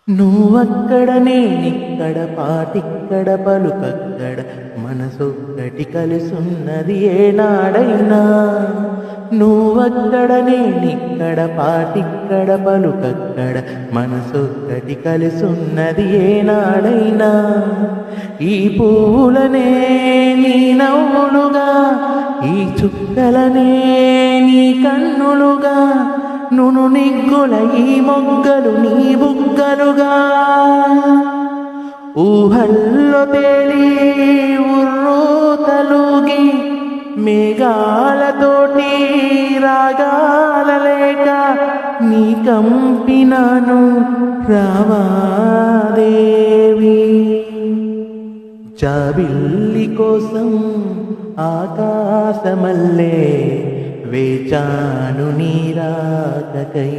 నువ్వక్కడ నేనిక్కడ పాటిక్కడ పలుకక్కడ మనసొక్కటి కలిసున్నది ఏనాడైనా. నువ్వక్కడ నేనిక్కడ పాటిక్కడ పలుకక్కడ మనసొక్కటి కలిసున్నది ఏనాడైనా. ఈ పూలనే నీ నవ్వులుగా, ఈ చుక్కలనే నీ కన్నులుగా, నును నిగ్గుల ఈ మొగ్గలు నీ బుగ్గలుగా. ఊహల్లో తేలి ఉర్రూతలూగి మేఘాలతోటి రాగాల లేక నీ కంపినాను రావాదేవి. జాబిల్లి కోసం ఆకాశమల్లే వేచాను నీ రాకకై.